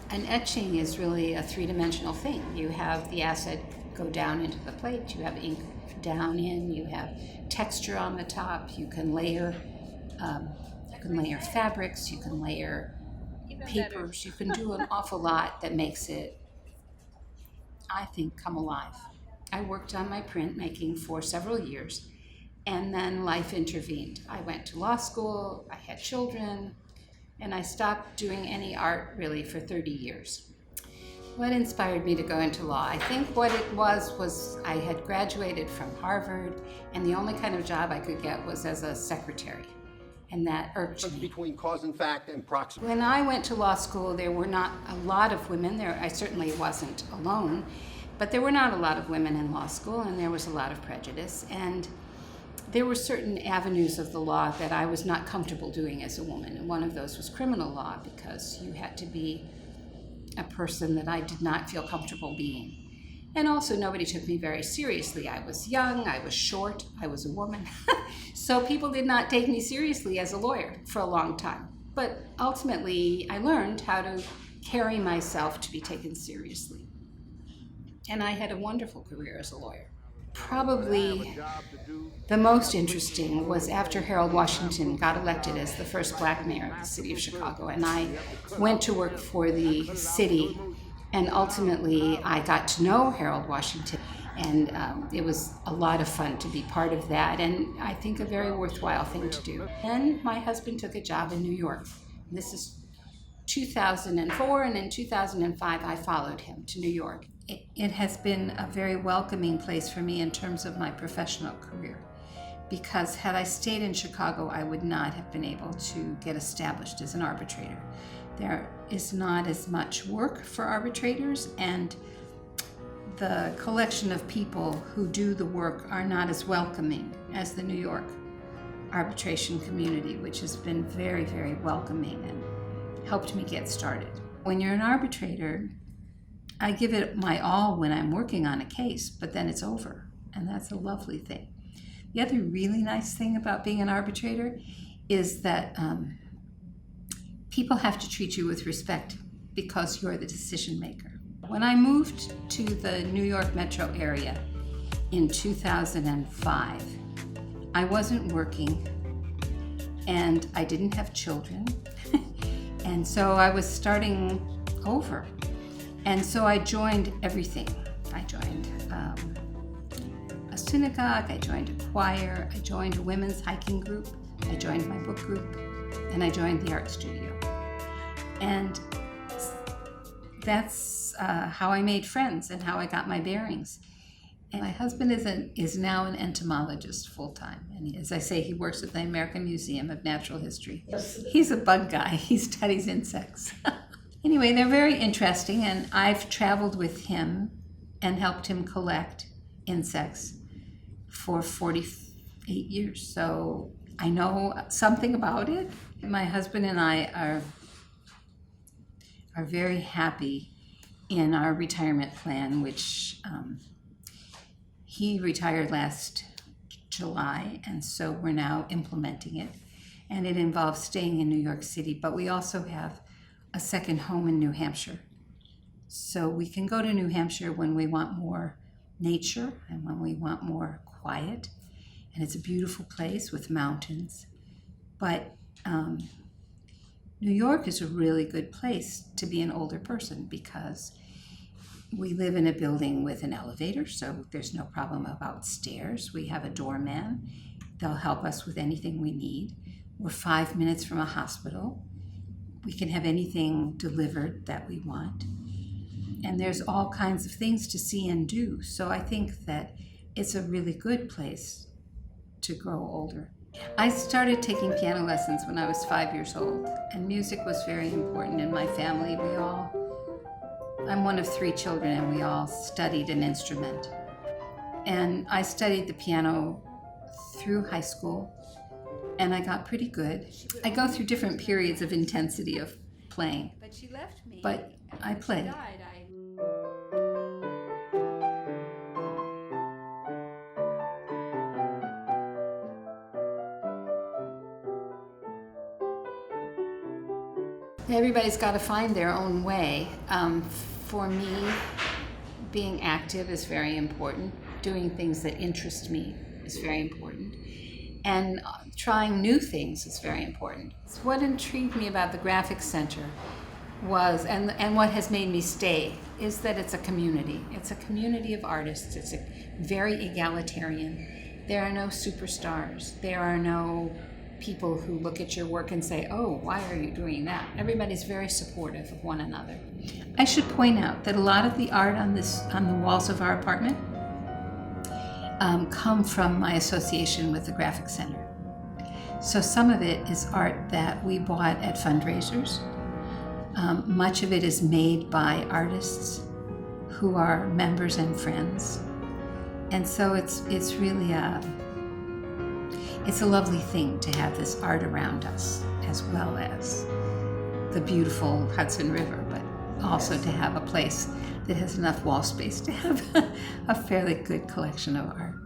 An etching is really a three-dimensional thing. You have the acid go down into the plate, you have ink down in, you have texture on the top, you can layer fabrics, you can layer papers, you can do an awful lot that makes it, I think, come alive. I worked on my printmaking for several years, and then life intervened. I went to law school, I had children, and I stopped doing any art really for 30 years. What inspired me to go into law? I think what it was I had graduated from Harvard, and the only kind of job I could get was as a secretary, and that irked me. Between cause and fact and proximate. When I went to law school, there were not a lot of women there. I certainly wasn't alone, but there were not a lot of women in law school, and there was a lot of prejudice, and there were certain avenues of the law that I was not comfortable doing as a woman, and one of those was criminal law, because you had to be a person that I did not feel comfortable being. And also, nobody took me very seriously. I was young, I was short, I was a woman. So people did not take me seriously as a lawyer for a long time. But ultimately, I learned how to carry myself to be taken seriously. And I had a wonderful career as a lawyer. Probably the most interesting was after Harold Washington got elected as the first black mayor of the city of Chicago, and I went to work for the city, and ultimately I got to know Harold Washington, and it was a lot of fun to be part of that, and I think a very worthwhile thing to do. Then my husband took a job in New York. This is 2004, and in 2005 I followed him to New York. It has been a very welcoming place for me in terms of my professional career, because had I stayed in Chicago, I would not have been able to get established as an arbitrator. There is not as much work for arbitrators, and the collection of people who do the work are not as welcoming as the New York arbitration community, which has been very, very welcoming and helped me get started. When you're an arbitrator, I give it my all when I'm working on a case, but then it's over, and that's a lovely thing. The other really nice thing about being an arbitrator is that people have to treat you with respect because you're the decision maker. When I moved to the New York metro area in 2005, I wasn't working, and I didn't have children, and so I was starting over. And so I joined everything. I joined a synagogue, I joined a choir, I joined a women's hiking group, I joined my book group, and I joined the art studio. And that's how I made friends and how I got my bearings. And my husband is now an entomologist full-time. And as I say, he works at the American Museum of Natural History. He's a bug guy. He studies insects. Anyway, they're very interesting, and I've traveled with him and helped him collect insects for 48 years. So I know something about it. My husband and I are very happy in our retirement plan, which he retired last July, and so we're now implementing it. And it involves staying in New York City, but we also have a second home in New Hampshire. So we can go to New Hampshire when we want more nature and when we want more quiet. And it's a beautiful place with mountains. But New York is a really good place to be an older person, because we live in a building with an elevator, so there's no problem about stairs. We have a doorman. They'll help us with anything we need. We're 5 minutes from a hospital. We can have anything delivered that we want. And there's all kinds of things to see and do. So I think that it's a really good place to grow older. I started taking piano lessons when I was 5 years old, and music was very important in my family. I'm one of 3 children, and we all studied an instrument. And I studied the piano through high school, and I got pretty good. I go through different periods of intensity of playing, but I play. everybody's got to find their own way. For me, being active is very important. Doing things that interest me is very important. And trying new things is very important. So what intrigued me about the Graphic Center was, and what has made me stay, is that it's a community. It's a community of artists. It's a very egalitarian. There are no superstars. There are no people who look at your work and say, oh, why are you doing that? Everybody's very supportive of one another. I should point out that a lot of the art on the walls of our apartment come from my association with the Graphic Center. So some of it is art that we bought at fundraisers. Much of it is made by artists who are members and friends. And so it's really it's a lovely thing to have this art around us, as well as the beautiful Hudson River, but also to have a place that has enough wall space to have a fairly good collection of art.